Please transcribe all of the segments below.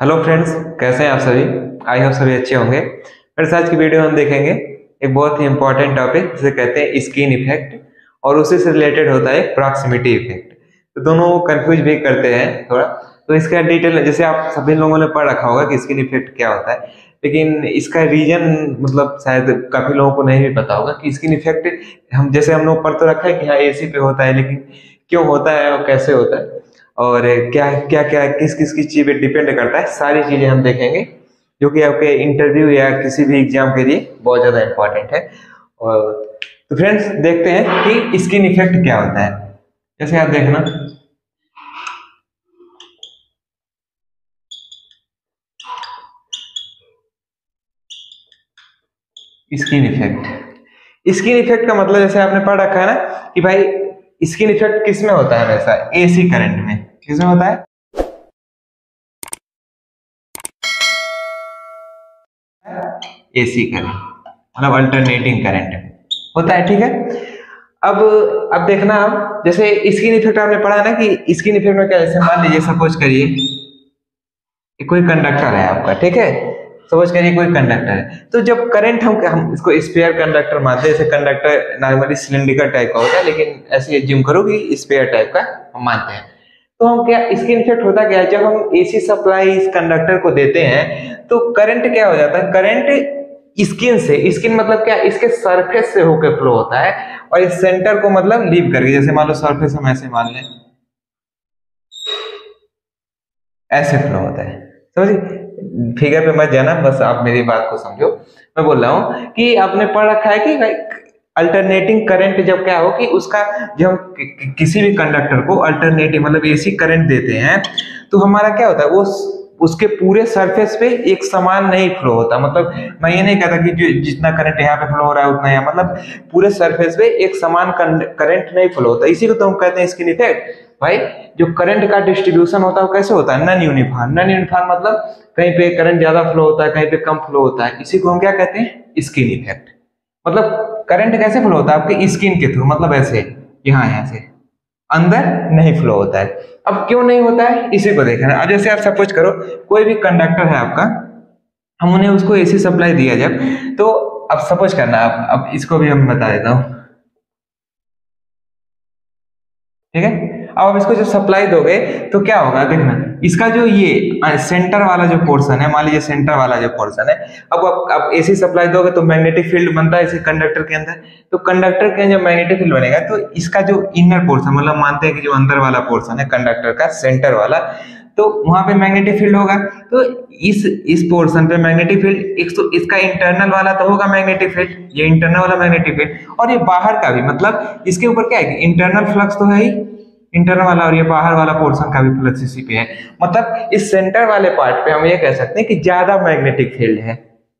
Hello friends, कैसे हैं आप सभी। आई होप सभी अच्छे होंगे। फ्रेंड्स, आज की वीडियो में हम देखेंगे एक बहुत ही इंपॉर्टेंट टॉपिक जिसे कहते हैं स्किन इफेक्ट, और उसी से रिलेटेड होता है प्रॉक्सिमिटी इफेक्ट। तो दोनों कंफ्यूज भी करते हैं थोड़ा। तो इसका डिटेल जैसे आप सभी लोगों ने पढ़ रखा होगा कि स्किन इफेक्ट क्या होता है, लेकिन इसका रीजन मतलब शायद काफी लोगों को नहीं भी पता होगा कि स्किन इफेक्ट हम लोग पढ़ तो रखा है कि हाँ एसी पे होता है, लेकिन क्यों होता है और कैसे होता है और क्या क्या क्या किस किस किस चीज पे डिपेंड करता है, सारी चीजें हम देखेंगे जो कि आपके इंटरव्यू या किसी भी एग्जाम के लिए बहुत ज्यादा इंपॉर्टेंट है। और तो फ्रेंड्स, देखते हैं कि स्किन इफेक्ट क्या होता है। जैसे आप देखना, स्किन इफेक्ट का मतलब जैसे आपने पढ़ रखा है ना कि भाई स्किन इफेक्ट किस में होता है, वैसा एसी करंट में। किस में होता है? एसी करंट मतलब अल्टरनेटिंग करंट होता है, ठीक है। अब देखना, आप जैसे स्किन इफेक्ट आपने पढ़ा है ना कि स्किन इफेक्ट में क्या, जैसे मान लीजिए सपोज करिए कोई कंडक्टर है आपका, ठीक है। सपोज करिए कोई कंडक्टर है, तो जब करंट हम इसको स्फीयर कंडक्टर मानते हैं। जैसे कंडक्टर नॉर्मली सिलिंड्रिकल टाइप का होता है, लेकिन ऐसे एज्यूम करो कि स्फीयर टाइप का हम मानते हैं। तो हम क्या, स्किन इफेक्ट होता क्या है, जब हम एसी सप्लाई इस कंडक्टर को देते हैं तो करंट क्या हो जाता है, करंट स्किन से, स्किन मतलब क्या, इसके सरफेस से होकर फ्लो होता है और इस सेंटर को मतलब लीव करके, जैसे मान लो सरफेस हम ऐसे मान लें, ऐसे फ्लो होता है। समझिए, फिगर पे मत जाना, बस आप मेरी बात को समझो। मैं बोल रहा हूँ कि आपने पढ़ रखा है कि अल्टरनेटिंग करंट जब क्या हो कि उसका, जब हम किसी भी कंडक्टर को अल्टरनेटिव मतलब एसी करंट देते हैं तो हमारा क्या होता है, वो उसके पूरे सरफेस पे एक समान नहीं फ्लो होता। मतलब मैं ये नहीं कहता कि जो जितना करंट यहाँ पे फ्लो हो रहा है उतना यहाँ, मतलब पूरे सरफेस पे एक समान करंट नहीं फ्लो होता। इसी को तो हम कहते हैं स्किन इफेक्ट। भाई जो करंट का डिस्ट्रीब्यूशन होता है वो कैसे होता है, नॉन यूनिफॉर्म। नॉन यूनिफॉर्म मतलब कहीं पे करंट ज्यादा फ्लो होता है, कहीं पे कम फ्लो होता है। इसी को हम क्या कहते हैं, स्किन इफेक्ट। मतलब करंट कैसे फ्लो होता है आपके स्किन के थ्रू, मतलब ऐसे यहाँ से अंदर नहीं फ्लो होता है। अब क्यों नहीं होता है इसी को देखना है। अब जैसे आप सपोज करो कोई भी कंडक्टर है आपका, हम उन्हें उसको एसी सप्लाई दिया जब, तो अब सपोज करना आप, अब इसको भी हम बता देता हूँ, ठीक है। अब आप इसको जब सप्लाई दोगे तो क्या होगा, देखना इसका जो ये सेंटर वाला जो पोर्शन है, मान लीजिए सेंटर वाला जो पोर्शन है, अब आप एसी सप्लाई दोगे तो मैग्नेटिक फील्ड बनता है इसे कंडक्टर के अंदर। तो कंडक्टर के अंदर मैग्नेटिक फील्ड बनेगा तो इसका जो इनर पोर्शन, मतलब मानते हैं कि जो अंदर वाला पोर्शन है कंडक्टर का, सेंटर वाला, तो वहां पे मैग्नेटिक फील्ड होगा। तो इस पोर्शन पे मैग्नेटिक फील्ड एक तो इसका इंटरनल वाला तो होगा मैग्नेटिक फील्ड, ये इंटरनल वाला मैग्नेटिक फील्ड, और ये बाहर का भी, मतलब इसके ऊपर क्या है, इंटरनल फ्लक्स तो है ही इंटरनल वाला, और ये बाहर वाला पोर्शन का भी फ्लक्स इसी पे है। मतलब इस सेंटर वाले पार्ट पे हम ये कह सकते हैं कि ज्यादा मैग्नेटिक फील्ड है।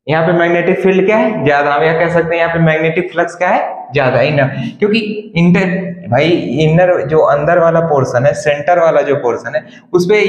यहाँ पे मैग्नेटिक फील्ड क्या है, ज्यादा। हम यह कह सकते हैं यहाँ पे मैग्नेटिक फ्लक्स क्या है, ज्यादा, इनर। क्योंकि इंटर, भाई इनर जो अंदर वाला पोर्शन है, सेंटर वाला जो पोर्शन है, उस पे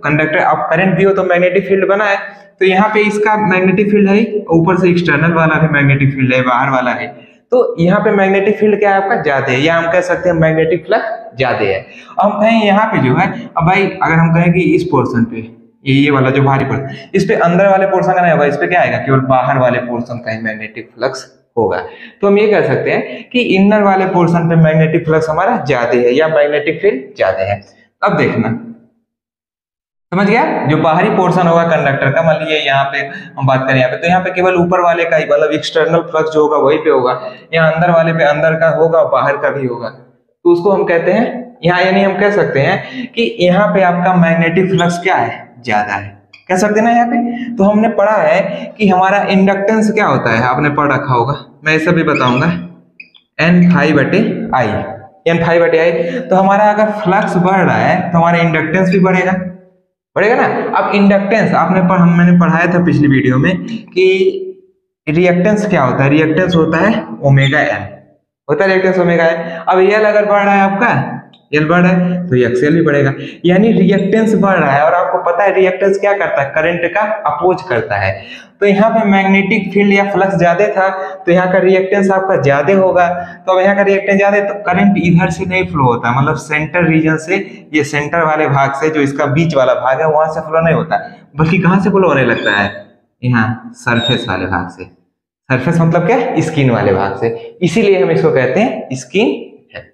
कंडक्टर आप करंट दियो तो मैग्नेटिक फील्ड बना है। तो यहाँ पे इसका मैग्नेटिक फील्ड है, ऊपर से एक्सटर्नल वाला भी मैग्नेटिक फील्ड है, बाहर वाला है। तो यहाँ पे मैग्नेटिक फील्ड क्या है आपका, ज्यादा है, या हम कह सकते हैं मैग्नेटिक फ्लक्स ज्यादा है। अब हम कहें यहाँ पे जो है, अब भाई अगर हम कहें कि इस पोर्शन पे ये वाला जो भारी पोर्शन, इस पे अंदर वाले पोर्शन का नहीं होगा, इस पे क्या आएगा, केवल बाहर वाले पोर्शन का ही मैग्नेटिक फ्लक्स होगा। तो हम ये कह सकते हैं कि इनर वाले पोर्शन पे मैग्नेटिक फ्लक्स हमारा ज्यादा है या मैग्नेटिक फील्ड ज्यादा है। अब देखना, समझ गया। जो बाहरी पोर्शन होगा कंडक्टर का, मान लीजिए यहाँ पे हम बात करें यहाँ पे, तो यहाँ पे केवल ऊपर वाले का ही, मतलब एक्सटर्नल फ्लक्स जो होगा वही पे होगा। यहाँ अंदर वाले पे अंदर का होगा, बाहर का भी होगा। तो उसको हम कहते हैं यहाँ, यानी हम कह सकते हैं कि यहाँ पे आपका मैग्नेटिक फ्लक्स क्या है, ज्यादा है। कह सकते हैं ना यहाँ पे। तो हमने पढ़ा है कि हमारा इंडक्टेंस क्या होता है, आपने पढ़ रखा होगा, मैं ऐसा भी बताऊंगा, N∅/I। N∅/I। तो हमारा अगर फ्लक्स बढ़ रहा है तो हमारा इंडक्टेंस भी बढ़ेगा ना। अब इंडक्टेंस मैंने पढ़ाया था पिछली वीडियो में कि रिएक्टेंस क्या होता है, रिएक्टेंस होता है ओमेगा एन, होता है रिएक्टेंस ओमेगा एन। अब एल अगर बढ़ रहा है आपका, एल बढ़ रहा है तो एक्सएल भी बढ़ेगा, यानी रिएक्टेंस बढ़ रहा है। और आपको पता है रिएक्टेंस क्या करता है, करंट का अपोज करता है। तो यहाँ पे मैग्नेटिक फील्ड या फ्लक्स ज्यादा था तो यहाँ का रिएक्टेंस आपका ज्यादा होगा। तो अब यहाँ का रिएक्टेंस ज्यादा है तो करंट इधर से नहीं फ्लो होता, मतलब सेंटर रीजन से, ये सेंटर वाले भाग से, जो इसका बीच वाला भाग है वहां से फ्लो नहीं होता, बल्कि कहाँ से फ्लो होने लगता है, यहाँ सरफेस वाले भाग से। सरफेस मतलब क्या, स्किन वाले भाग से, इसीलिए हम इसको कहते हैं स्किन इफेक्ट।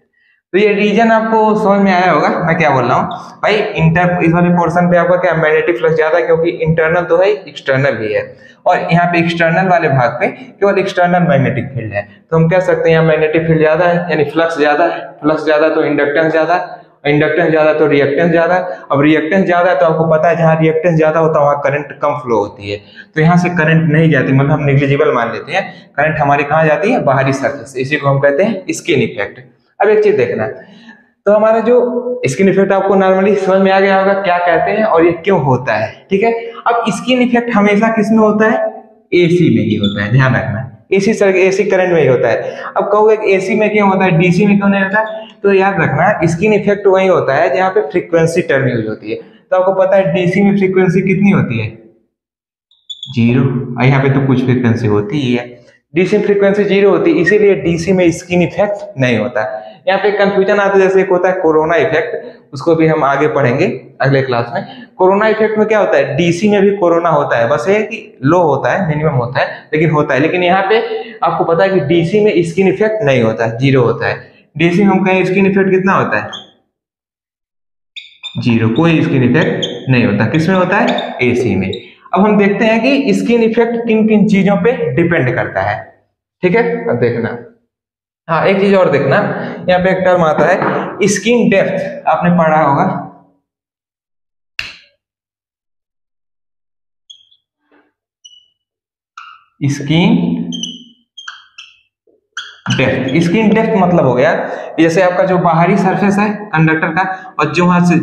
तो ये रीजन आपको समझ में आया होगा मैं क्या बोल रहा हूँ भाई। इस वाले पोर्शन पे आपका क्या मैग्नेटिक फ्लक्स ज्यादा है, क्योंकि इंटरनल तो है, एक्सटर्नल भी है, और यहाँ पे एक्सटर्नल वाले भाग पे केवल एक्सटर्नल मैग्नेटिक फील्ड है। तो हम कह सकते हैं यहाँ मैग्नेटिक फील्ड ज्यादा है, यानी फ्लक्स ज्यादा है, फ्लक्स ज्यादा तो इंडक्टेंस ज्यादा, इंडक्टेंस ज्यादा तो रिएक्टेंस ज्यादा। अब रिएक्टेंस ज्यादा है तो आपको पता है जहां रिएक्टेंस ज्यादा होता है वहां करंट कम फ्लो होती है, तो यहाँ से करंट नहीं जाती, मतलब हम नेग्लिजिबल मान लेते हैं। करंट हमारी कहाँ जाती है, बाहरी सरफेस, इसी को हम कहते हैं स्किन इफेक्ट। अब एक चीज देखना है, तो हमारा जो स्किन इफेक्ट आपको नॉर्मली समझ में आ गया होगा क्या कहते हैं और ये क्यों होता है, ठीक है। अब स्किन इफेक्ट हमेशा किसमें होता है, एसी में ही होता है, ध्यान रखना, एसी करंट में ही होता है। अब कहोगे एसी में क्यों होता है, डीसी में क्यों नहीं होता, तो याद रखना स्किन इफेक्ट वही होता है जहाँ पे फ्रीक्वेंसी टर्म यूज होती है। तो आपको पता है डीसी में फ्रीक्वेंसी कितनी होती है, 0, और यहाँ पे तो कुछ फ्रीक्वेंसी होती ही है, डीसी में फ्रीक्वेंसी 0 होती है, इसीलिए डीसी में स्किन इफेक्ट नहीं होता। यहाँ पे कंफ्यूजन आता है, जैसे एक होता है कोरोना इफेक्ट, उसको भी हम आगे पढ़ेंगे अगले क्लास में। कोरोना इफेक्ट में क्या होता है, डीसी में भी कोरोना होता है, बस ये कि लो होता है, मिनिमम होता है, लेकिन होता है। लेकिन यहाँ पे आपको पता है कि डीसी में स्किन इफेक्ट नहीं होता है, 0 होता है। डीसी में हम कहें स्किन इफेक्ट कितना होता है, 0, कोई स्किन इफेक्ट नहीं होता। किसमें होता है, एसी में। अब हम देखते हैं कि स्किन इफेक्ट किन किन चीजों पे डिपेंड करता है, ठीक है। अब देखना, हाँ एक चीज और देखना, यहाँ पे एक टर्म आता है स्किन डेप्थ, आपने पढ़ा होगा, स्किन डेप्थ। स्किन डेप्थ मतलब हो गया जैसे आपका जो बाहरी सरफेस है कंडक्टर का, और जो वहां से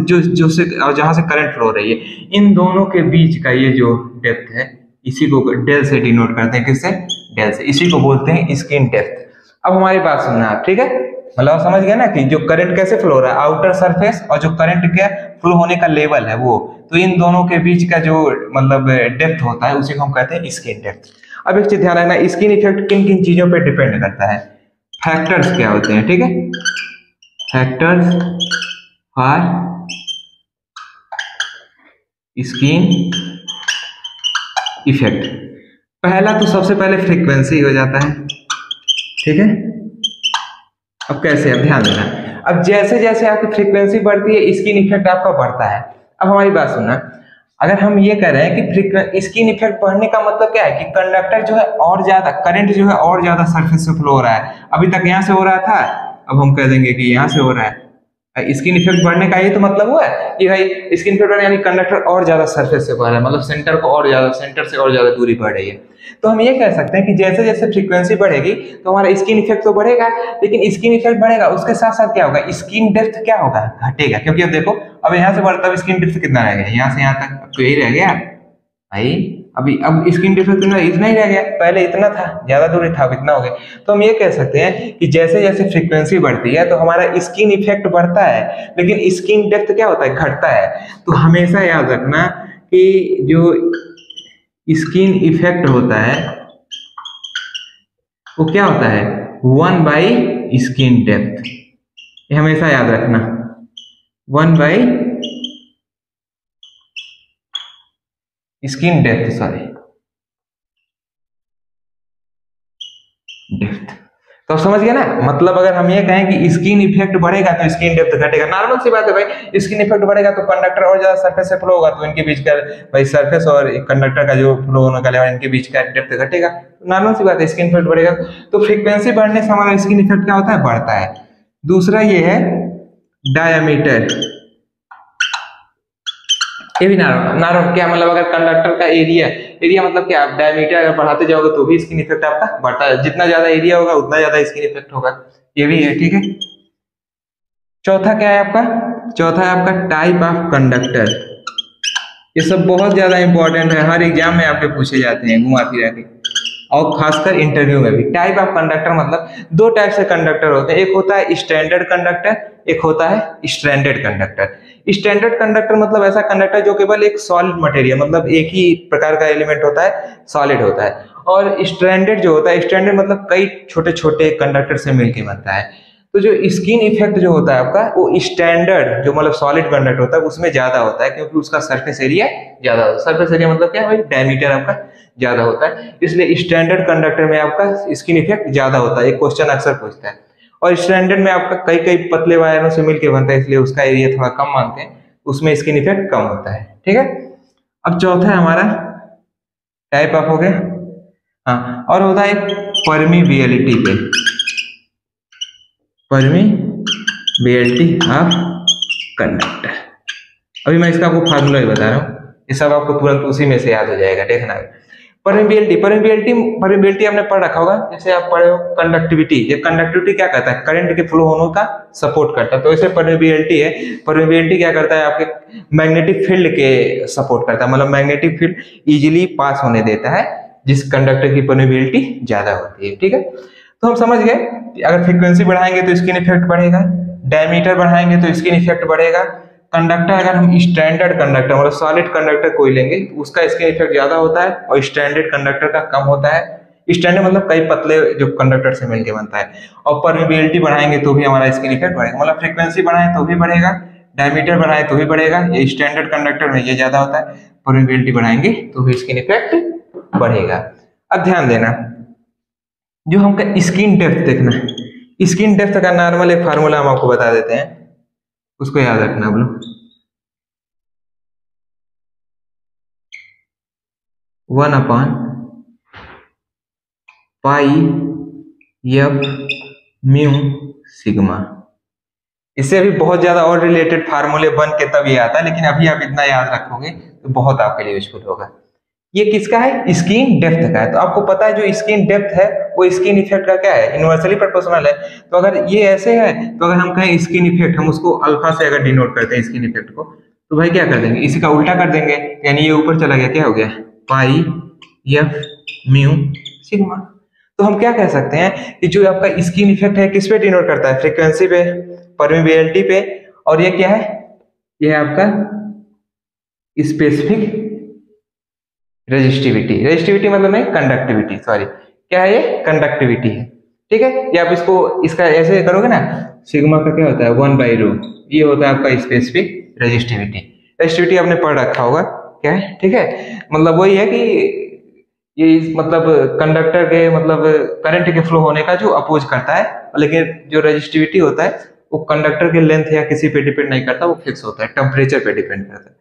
और जहां से करंट फ्लो हो रही है, इन दोनों के बीच का ये जो डेप्थ है, इसी को डेल से डिनोट करते हैं, किससे, डेल से, इसी को बोलते हैं स्किन डेप्थ। अब हमारी बात सुनना आप, ठीक है, मतलब समझ गए ना कि जो करंट कैसे फ्लो हो रहा है, आउटर सरफेस, और जो करंट क्या फ्लो होने का लेवल है वो, तो इन दोनों के बीच का जो मतलब डेप्थ होता है उसी को हम कहते हैं स्किन डेप्थ। अब एक चीज ध्यान रखना, स्किन इफेक्ट किन किन चीजों पर डिपेंड करता है, फैक्टर्स क्या होते हैं, ठीक है, फैक्टर्स फॉर स्किन इफेक्ट। पहला तो सबसे पहले फ्रीक्वेंसी हो जाता है, ठीक है। अब कैसे, अब ध्यान देना, अब जैसे जैसे आपकी फ्रीक्वेंसी बढ़ती है स्किन इफेक्ट आपका बढ़ता है। अब हमारी बात सुनना, अगर हम ये कह रहे हैं कि स्किन इफेक्ट बढ़ने का मतलब क्या है कि कंडक्टर जो है और ज्यादा, करंट जो है और ज्यादा सरफेस से फ्लो हो रहा है, अभी तक यहाँ से हो रहा था, अब हम कह देंगे कि यहाँ से हो रहा है। स्किन इफेक्ट बढ़ने का ये तो मतलब हुआ है कि भाई स्किन इफेक्ट बढ़ने यानी कंडक्टर और ज्यादा सरफेस से बढ़ रहा है, मतलब सेंटर को और ज्यादा, सेंटर से और ज्यादा दूरी बढ़ रही है। तो हम ये कह सकते हैं कि जैसे जैसे फ्रीक्वेंसी बढ़ेगी तो हमारा स्किन इफेक्ट तो बढ़ेगा, लेकिन स्किन इफेक्ट बढ़ेगा उसके साथ साथ क्या होगा, स्किन डेप्थ क्या होगा, घटेगा। क्योंकि अब देखो, अब यहाँ से बढ़ता है स्किन डेप्थ कितना रह गया, यहाँ से यहाँ तक, अब तो यही रह गया भाई, अभी अब स्किन डेप्थ कितना, इतना ही रह गया, पहले इतना था, ज्यादा दूरी था, अब इतना हो गया। तो हम ये कह सकते हैं कि जैसे जैसे फ्रीक्वेंसी बढ़ती है तो हमारा स्किन इफेक्ट बढ़ता है, लेकिन स्किन डेप्थ क्या होता है, घटता है। तो हमेशा याद रखना कि जो स्किन इफेक्ट होता है वो क्या होता है, 1 स्किन डेप्थ, ये हमेशा याद रखना, 1 स्किन डेप्थ, सॉरी डेप्थ। तो समझ गया ना, मतलब अगर हम ये कहें कि स्किन इफेक्ट बढ़ेगा तो स्किन डेप्थ घटेगा, नॉर्मल सी बात है भाई। स्किन इफेक्ट बढ़ेगा तो कंडक्टर और ज्यादा सरफेस से फ्लो होगा, तो इनके बीच का भाई सरफेस और कंडक्टर का जो फ्लो होने का लेवल, इनके बीच का डेप्थ घटेगा, नॉर्मल सी बात है, स्किन इफेक्ट बढ़ेगा। तो फ्रीक्वेंसी बढ़ने से हमारा स्किन इफेक्ट क्या होता है, बढ़ता है। दूसरा ये है डायमीटर, ये भी नार्मल क्या मतलब, अगर कंडक्टर का एरिया मतलब क्या, आप डायमीटर अगर बढ़ाते जाओगे तो भी स्किन इफेक्ट आपका बढ़ता है, जितना ज्यादा एरिया होगा उतना ज्यादा स्किन इफेक्ट होगा, ये भी है, ठीक है। चौथा क्या है आपका, चौथा है आपका टाइप ऑफ कंडक्टर। ये सब बहुत ज्यादा इंपॉर्टेंट है, हर एग्जाम में आपके पूछे जाते हैं घुमा फिरा के। और खासकर इंटरव्यू में भी। टाइप ऑफ कंडक्टर मतलब दो टाइप से कंडक्टर होते हैं, एक होता है स्टैंडर्ड कंडक्टर, एक होता है स्ट्रैंडेड कंडक्टर। स्टैंडर्ड कंडक्टर मतलब ऐसा कंडक्टर जो केवल एक सॉलिड मटेरियल मतलब एक ही प्रकार का एलिमेंट होता है, सॉलिड होता है। और स्ट्रैंडेड जो होता है, स्ट्रैंडेड मतलब कई छोटे छोटे कंडक्टर से मिलकर बनता है। तो जो स्किन इफेक्ट जो होता है आपका, वो स्टैंडर्ड जो मतलब सॉलिड कंडक्टर होता है उसमें ज्यादा होता है, क्योंकि उसका सरफेस एरिया ज्यादा होता है। सरफेस एरिया मतलब क्या है, डायमीटर आपका ज्यादा होता है, इसलिए स्टैंडर्ड कंडक्टर में आपका स्किन इफेक्ट ज्यादा होता है। एक क्वेश्चन अक्सर पूछता है। और स्टैंडर्ड में आपका कई कई पतले वायरों से मिलकर बनता है, इसलिए उसका एरिया थोड़ा कम मानते हैं, उसमें स्किन इफेक्ट कम होता है। ठीक है, अब चौथा है हमारा टाइप ऑफ हो गया, हाँ, और होता है परमीबियलिटी पे, परमीबियलिटी ऑफ कंडक्टर। अभी मैं इसका आपको फार्मूला ही बता रहा हूँ, ये सब आपको तुरंत उसी में से याद हो जाएगा, देखना। परमीबियलिटी आपने पढ़ रखा होगा, जैसे आप पढ़े हो कंडक्टिविटी। ये कंडक्टिविटी क्या करता है, करंट के फ्लो होने का सपोर्ट करता है, तो ऐसे परमीबियलिटी है। परमीबियलिटी क्या करता है, आपके मैग्नेटिक फील्ड के सपोर्ट करता है, मतलब मैग्नेटिक फील्ड इजीली पास होने देता है जिस कंडक्टर की परमीबियलिटी ज्यादा होती है। ठीक है, तो हम समझ गए, अगर फ्रीक्वेंसी बढ़ाएंगे तो स्किन इफेक्ट बढ़ेगा, डायमीटर बढ़ाएंगे तो स्किन इफेक्ट बढ़ेगा। कंडक्टर अगर हम स्टैंडर्ड कंडक्टर मतलब सॉलिड कंडक्टर कोई लेंगे उसका स्किन इफेक्ट ज्यादा होता है, और स्टैंडर्ड कंडक्टर का कम होता है। स्टैंडर्ड मतलब कई पतले जो कंडक्टर से मिलकर बनता है। और परमीबियलिटी बढ़ाएंगे तो भी हमारा स्किन इफेक्ट बढ़ेगा, मतलब फ्रीक्वेंसी बढ़ाएं तो भी बढ़ेगा, डायमीटर बढ़ाए तो भी बढ़ेगा। ये स्टैंडर्ड कंडक्टर में ये ज्यादा होता है, परमीबियलिटी बढ़ाएंगे तो भी स्किन इफेक्ट बढ़ेगा। अब ध्यान देना, जो हमका स्किन डेप्थ देखना है, स्किन डेप्थ का नॉर्मल एक फार्मूला हम आपको बता देते हैं, उसको याद रखना आप लोग। 1/π/f/μ। इससे भी बहुत ज्यादा और रिलेटेड फार्मूले बन के तब ये आता है, लेकिन अभी आप इतना याद रखोगे तो बहुत आपके लिए यूजफुल होगा। ये किसका है, स्किन डेप्थ का है। तो आपको पता है जो स्किन डेप्थ है वो स्किन इफेक्ट का क्या है, इनवर्सली प्रोपोर्शनल है। तो अगर ये ऐसे है, तो अगर हम कहें स्किन इफेक्ट, हम उसको अल्फा से अगर डिनोट करते हैं स्किन इफेक्ट को, तो भाई क्या कर देंगे, इसी का उल्टा कर देंगे, यानी ये ऊपर चला गया, क्या हो गया, π/f/μ। तो हम क्या कह सकते हैं कि जो आपका स्किन इफेक्ट है किस पे डिनोट करता है, फ्रीक्वेंसी पे, परमीबियलिटी पे, और ये क्या है, ये है आपका स्पेसिफिक रेजिस्टिविटी। रेजिस्टिविटी मतलब नहीं, कंडक्टिविटी, सॉरी, क्या है ये, कंडक्टिविटी है। ठीक है, ये आप इसको इसका ऐसे करोगे ना, सिग्मा का क्या होता है 1/ρ, ये होता है आपका स्पेसिफिक रेजिस्टिविटी। रेजिस्टिविटी आपने पढ़ रखा होगा क्या है। ठीक है, मतलब वही है कि ये मतलब कंडक्टर के मतलब करंट के फ्लो होने का जो अपोज करता है, लेकिन जो रेजिस्टिविटी होता है वो कंडक्टर के लेंथ या किसी पे डिपेंड नहीं करता, वो फिक्स होता है, टेम्परेचर पे डिपेंड करता है।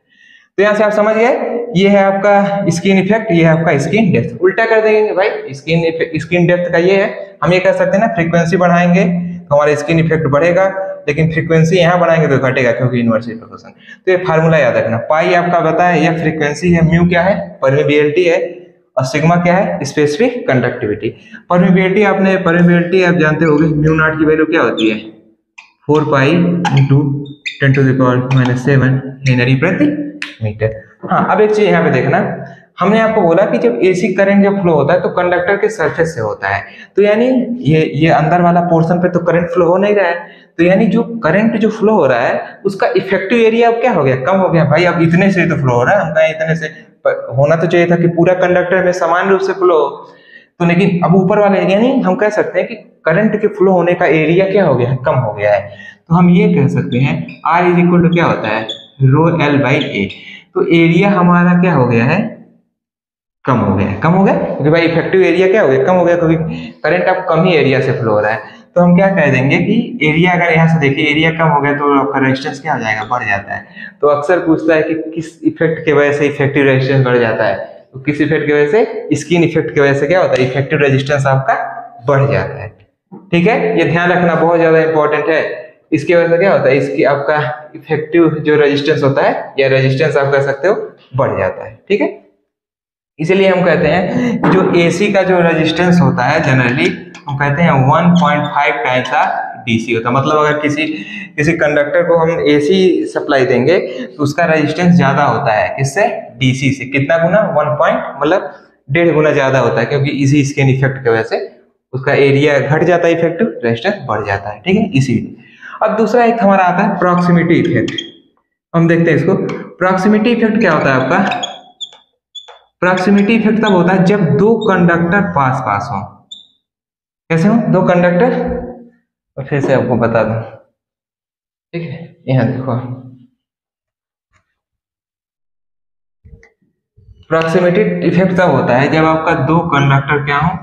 तो यहाँ से आप समझ गए, ये है आपका स्किन इफेक्ट, ये है आपका स्किन डेप्थ। उल्टा कर देंगे भाई, स्किन डेप्थ का ये है, हम ये कह सकते हैं ना, फ्रीक्वेंसी बढ़ाएंगे तो हमारा स्किन इफेक्ट बढ़ेगा, लेकिन फ्रीक्वेंसी यहाँ बढ़ाएंगे तो घटेगा, क्योंकि इनवर्सली प्रोपोर्शनल। तो ये फार्मूला याद रखना, पाई आपका पता है, यह फ्रीक्वेंसी है, म्यू क्या है, परमीबियलिटी है, और सिग्मा क्या है, स्पेसिफिक कंडक्टिविटी। परमीबियलिटी आप जानते होंगे, म्यू नॉट की वैल्यू क्या होती है, 4π × 10⁻⁷ हेनरी प्रति मीटर। हाँ, अब एक चीज यहाँ पे देखना, हमने आपको बोला कि जब एसी करंट जब फ्लो होता है तो कंडक्टर के सरफेस से होता है, तो यानी ये अंदर वाला पोर्शन पे तो करंट फ्लो हो नहीं रहा है, तो यानी जो करंट जो फ्लो हो रहा है उसका इफेक्टिव एरिया अब क्या हो गया, कम हो गया। भाई अब इतने से तो फ्लो हो रहा है, हम कहें इतने से, होना तो चाहिए था कि पूरा कंडक्टर में समान रूप से फ्लो, तो लेकिन अब ऊपर वाले, यानी हम कह सकते हैं कि करंट के फ्लो होने का एरिया क्या हो गया है, कम हो गया है। तो हम ये कह सकते हैं R = क्या होता है, ρl/a। तो एरिया हमारा क्या हो गया है, कम हो गया है, क्योंकि भाई इफेक्टिव एरिया क्या हो गया, कम हो गया, क्योंकि करंट अब कम ही एरिया से फ्लो हो रहा है। तो हम क्या कह देंगे कि एरिया, अगर यहाँ से देखिए एरिया कम हो गया तो आपका रेजिस्टेंस क्या हो जाएगा, बढ़ जाता है। तो अक्सर पूछता है कि किस इफेक्ट की वजह से इफेक्टिव रेजिस्टेंस बढ़ जाता है, तो किस इफेक्ट की वजह से, स्किन इफेक्ट की वजह से क्या होता है, इफेक्टिव रेजिस्टेंस आपका बढ़ जाता है। ठीक है, ये ध्यान रखना बहुत ज्यादा इंपॉर्टेंट है। इसकी वजह से क्या होता है, इसकी आपका इफेक्टिव जो रेजिस्टेंस होता है, या रेजिस्टेंस आप कह सकते हो, बढ़ जाता है। ठीक है, इसलिए हम कहते हैं जो एसी का जो रेजिस्टेंस होता है जनरली हम कहते हैं 1.5 टाइम्स डीसी होता है। मतलब अगर किसी कंडक्टर को हम एसी सप्लाई देंगे तो उसका रेजिस्टेंस ज्यादा होता है, किससे, डीसी से। कितना गुना, 1 पॉइंट, मतलब 1.5 गुना ज्यादा होता है, क्योंकि इसी स्किन इफेक्ट की वजह से उसका एरिया घट जाता है, इफेक्टिव रेजिस्टेंस बढ़ जाता है, ठीक है, इसीलिए। अब दूसरा एक हमारा आता है प्रॉक्सिमिटी इफेक्ट। हम देखते हैं इसको। प्रॉक्सिमिटी इफेक्ट क्या होता है आपका? प्रॉक्सिमिटी इफेक्ट तब होता है जब दो कंडक्टर पास पास हो। कैसे हो? दो कंडक्टर, और फिर से आपको बता दूं, ठीक है, यहाँ देखो, प्रॉक्सिमिटी इफेक्ट तब होता है जब आपका दो कंडक्टर क्या हो,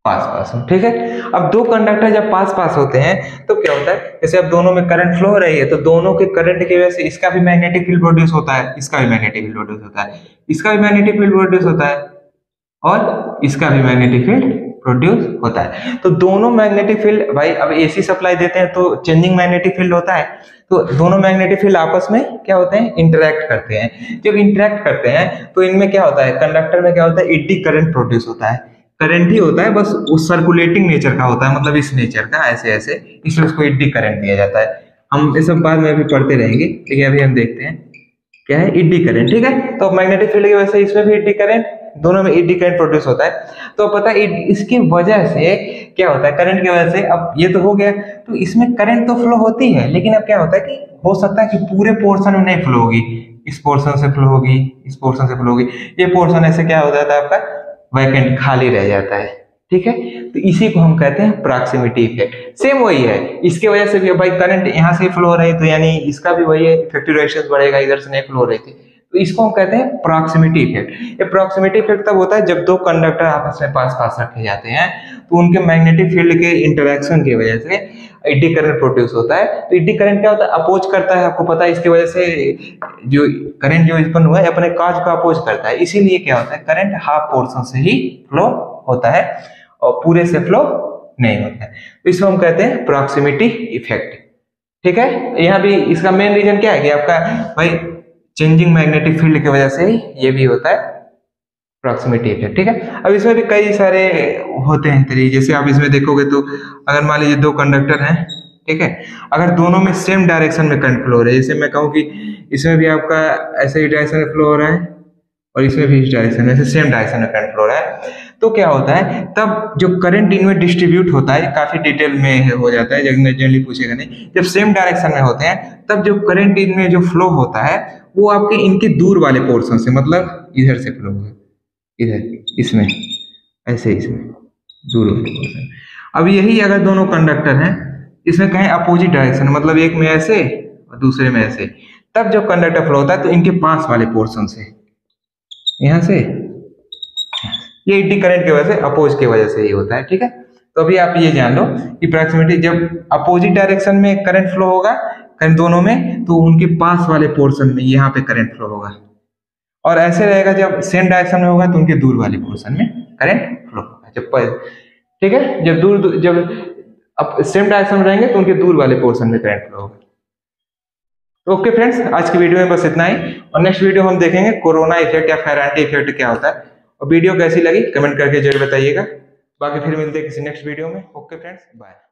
पास पास हो, ठीक है। अब दो कंडक्टर जब पास पास होते हैं तो क्या होता है, जैसे अब दोनों में करंट फ्लो हो रही है, तो दोनों के करंट की वजह से इसका भी मैग्नेटिक फील्ड प्रोड्यूस होता है, इसका भी मैग्नेटिक फील्ड प्रोड्यूस होता है, इसका भी मैग्नेटिक फील्ड प्रोड्यूस होता है, और इसका भी मैग्नेटिक फील्ड प्रोड्यूस होता है। तो दोनों मैग्नेटिक फील्ड, भाई अब एसी सप्लाई देते हैं तो चेंजिंग मैग्नेटिक फील्ड होता है, तो दोनों मैग्नेटिक फील्ड आपस में क्या होते हैं, इंटरैक्ट करते हैं। जब इंटरैक्ट करते हैं तो इनमें क्या होता है, कंडक्टर में क्या होता है, एडी करंट प्रोड्यूस होता है। करंट ही होता है, बस वो सर्कुलेटिंग नेचर का होता है, मतलब इस नेचर का, ऐसे ऐसे, इसलिए उसको एडी करंट दिया जाता है। हम इस सब बाद में अभी पढ़ते रहेंगे, लेकिन अभी हम देखते हैं क्या है, एडी करंट, ठीक है। तो मैग्नेटिक फील्ड की वजह से इसमें भी एडी करंट, दोनों में एडी करंट प्रोड्यूस होता है। तो पता है इसकी वजह से क्या होता है, करंट की वजह से, अब ये तो हो गया, तो इसमें करंट तो फ्लो होती है, लेकिन अब क्या होता है कि हो सकता है कि पूरे पोर्शन में नहीं फ्लो होगी, इस पोर्शन से फ्लो होगी, इस पोर्शन से फ्लो होगी, ये पोर्शन ऐसे क्या हो जाता है आपका, वैकेंट, खाली रह जाता है, ठीक है। तो इसी को हम कहते हैं प्रॉक्सिमिटी इफेक्ट। सेम वही है, इसके वजह से भी भाई करंट यहाँ से फ्लो हो रही है, तो यानी इसका भी वही है, इफेक्टिव रेजिस्टेंस बढ़ेगा, इधर से नहीं फ्लो हो रही थी, तो इसको हम कहते हैं प्रॉक्सिमिटी इफेक्ट। ये प्रॉक्सिमिटी इफेक्ट तब होता है जब दो कंडक्टर आपस में पास पास रखे जाते हैं, तो उनके मैग्नेटिक फील्ड के इंटरेक्शन की वजह से एडी करंट प्रोड्यूस होता है। तो एडी करंट क्या होता है, अपोज करता है, आपको पता है, इसकी वजह से जो करंट जो उत्पन्न हुआ है अपने काज को अपोज करता है, इसीलिए क्या होता है, करंट हाफ पोर्शन से ही फ्लो होता है और पूरे से फ्लो नहीं होता है। तो इसको हम कहते हैं प्रॉक्सिमिटी इफेक्ट, ठीक है। यहाँ भी इसका मेन रीजन क्या है कि आपका भाई चेंजिंग मैग्नेटिक फील्ड की वजह से ही ये भी होता है प्रॉक्सिमिटी इफेक्ट, ठीक है। अब इसमें भी कई सारे होते हैं तरीके, जैसे आप इसमें देखोगे तो अगर मान लीजिए दो कंडक्टर हैं, ठीक है, अगर दोनों में सेम डायरेक्शन में करंट फ्लो हो रहा है, जैसे मैं कहूँ कि इसमें भी आपका ऐसे ही डायरेक्शन में फ्लो हो रहा है और इसमें भी इस डायरेक्शन में, ऐसे सेम डायरेक्शन में करंट फ्लो हो रहा है, तो क्या होता है, तब जो करंट इनमें डिस्ट्रीब्यूट होता है, काफी डिटेल में हो जाता है, जनरली पूछेगा नहीं, जब सेम डायरेक्शन में होते हैं तब जो करंट इनमें जो फ्लो होता है वो आपके इनके दूर वाले पोर्शन से, मतलब इधर से फ्लो होगा, इधर इसमें ऐसे, इसमें दूर वाले पोर्शन। अब यही अगर दोनों कंडक्टर हैं, इसमें कहें अपोजिट डायरेक्शन, मतलब एक में ऐसे और दूसरे में ऐसे, तब जो कंडक्टर फ्लो होता है तो इनके पास वाले पोर्शन से, यहां से, ये एडी करंट की वजह से, अपोज की वजह से ही होता है, ठीक है। तो अभी आप ये जान लो कि प्रॉक्सिमिटी, जब अपोजिट डायरेक्शन में करंट फ्लो होगा, करंट दोनों में, तो उनके पास वाले पोर्शन में यहाँ पे करंट फ्लो होगा, और ऐसे रहेगा जब सेम डायरेक्शन में होगा तो उनके दूर वाले पोर्शन में करंट फ्लो होगा, जब, ठीक है, जब दूर, जब अब सेम डायरेक्शन में रहेंगे तो उनके दूर वाले पोर्शन में करंट फ्लो होगा। ओके फ्रेंड्स, आज की वीडियो में बस इतना ही, और नेक्स्ट वीडियो हम देखेंगे कोरोना इफेक्ट या फेरांटी इफेक्ट क्या होता है, और वीडियो कैसी लगी कमेंट करके जरूर बताइएगा। बाकी फिर मिलते हैं किसी नेक्स्ट वीडियो में। Okay friends, bye.